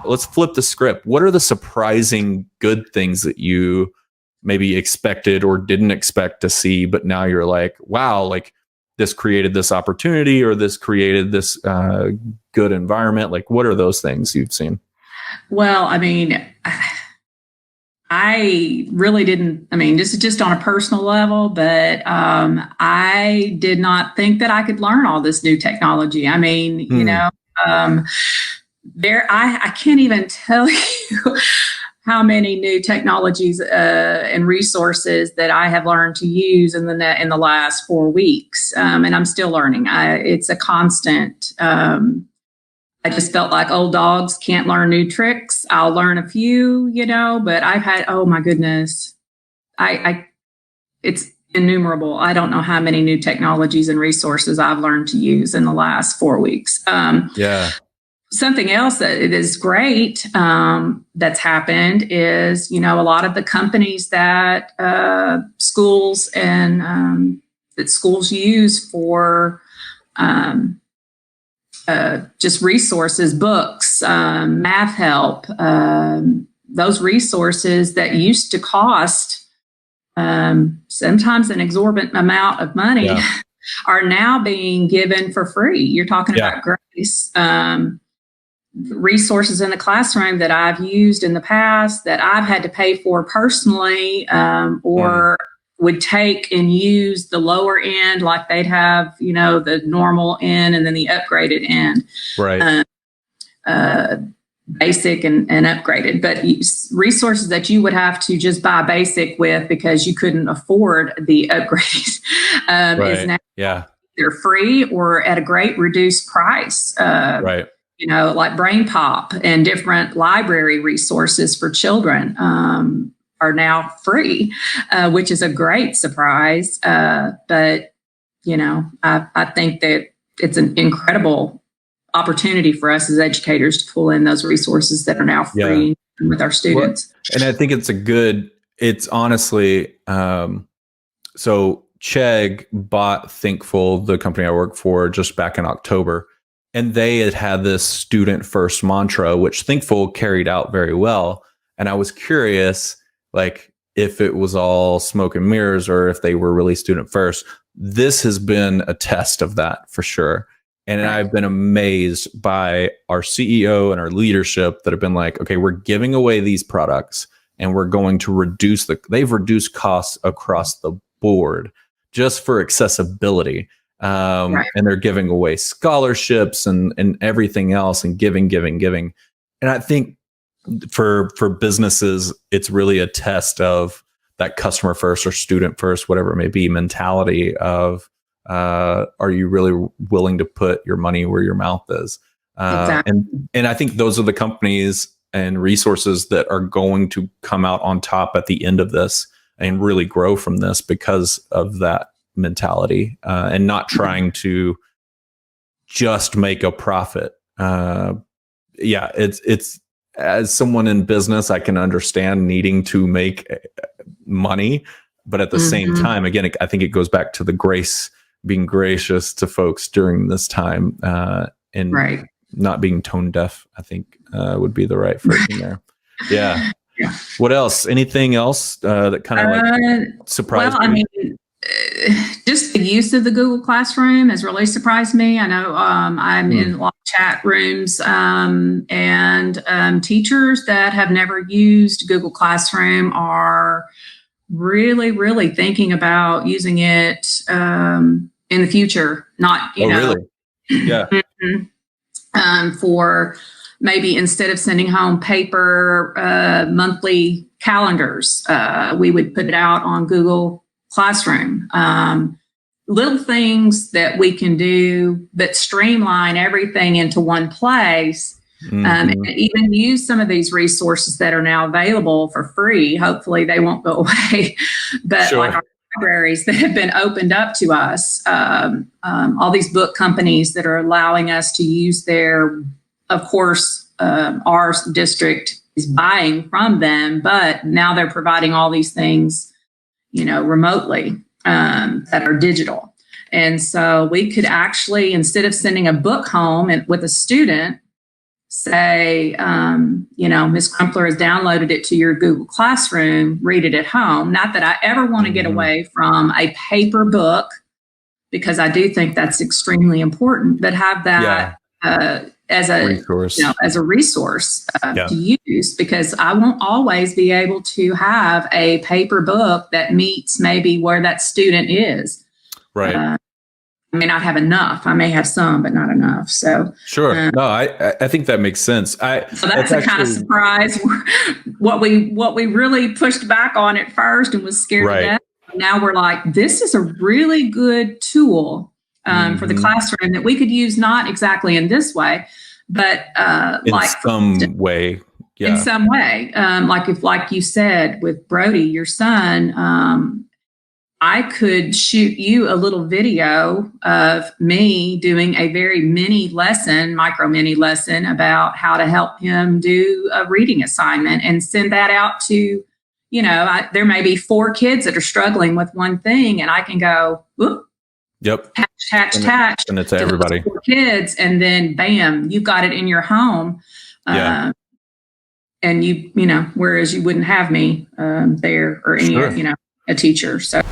let's flip the script. What are the surprising good things that you maybe expected or didn't expect to see, but now you're like, wow, like this created this opportunity or this created this good environment? Like, what are those things you've seen? Well, I mean, I really didn't, I mean, this is just on a personal level, but I did not think that I could learn all this new technology. I mean, you know, I can't even tell you how many new technologies and resources that I have learned to use in the last 4 weeks, and I'm still learning. It's a constant. I just felt like old dogs can't learn new tricks. I'll learn a few, you know, but I've had, oh my goodness, it's innumerable. I don't know how many new technologies and resources I've learned to use in the last 4 weeks. Something else that is great that's happened is, you know, a lot of the companies that schools and that schools use for just resources, books, math help, those resources that used to cost sometimes an exorbitant amount of money are now being given for free. You're talking about grace. Resources in the classroom that I've used in the past that I've had to pay for personally, or would take and use the lower end, like they'd have, you know, the normal end and then the upgraded end, right? Basic and upgraded, but resources that you would have to just buy basic with because you couldn't afford the upgrade is now either free or at a great reduced price. Right. You know, like Brain Pop and different library resources for children are now free, which is a great surprise. But, you know, I think that it's an incredible opportunity for us as educators to pull in those resources that are now free with our students. Well, and I think it's honestly, so Chegg bought Thinkful, the company I work for, just back in October. And they had this student first mantra, which Thinkful carried out very well. And I was curious, like, if it was all smoke and mirrors or if they were really student first. This has been a test of that for sure. And I've been amazed by our CEO and our leadership that have been like, okay, we're giving away these products and we're going to they've reduced costs across the board just for accessibility. And they're giving away scholarships and everything else and giving. And I think for businesses, it's really a test of that customer first or student first, whatever it may be, mentality of, are you really willing to put your money where your mouth is? And I think those are the companies and resources that are going to come out on top at the end of this and really grow from this because of that mentality, and not trying to just make a profit. It's as someone in business, I can understand needing to make money, but at the same time, again, I think it goes back to the grace, being gracious to folks during this time, and not being tone deaf, I think would be the right phrasing there. Yeah. What else? Anything else that kind of surprised me? I mean, just the use of the Google Classroom has really surprised me. I know I'm in a lot of chat rooms and teachers that have never used Google Classroom are really, really thinking about using it in the future. Not, you know, really? For maybe instead of sending home paper monthly calendars, we would put it out on Google Classroom. Little things that we can do that streamline everything into one place, and even use some of these resources that are now available for free. Hopefully they won't go away, but like our libraries that have been opened up to us, all these book companies that are allowing us to use their, of course, our district is buying from them, but now they're providing all these things, you know, remotely, that are digital. And so we could actually, instead of sending a book home with a student, say, Ms. Crumpler has downloaded it to your Google Classroom, read it at home. Not that I ever want to get away from a paper book, because I do think that's extremely important, but have that as a resource, to use, because I won't always be able to have a paper book that meets maybe where that student is. Right. I may not have enough. I may have some, but not enough. So sure. No, I think that makes sense. So that's a kind of surprise. What we really pushed back on at first and was scared to death. Now we're like, this is a really good tool for the classroom that we could use, not exactly in this way, but in some way. Yeah. In some way. Like you said, with Brody, your son, I could shoot you a little video of me doing a very micro mini lesson about how to help him do a reading assignment and send that out to, there may be 4 kids that are struggling with one thing, and I can go, whoop, attach, and it's everybody. 4 kids, and then bam, you got it in your home. And whereas you wouldn't have me there or any, a teacher. So.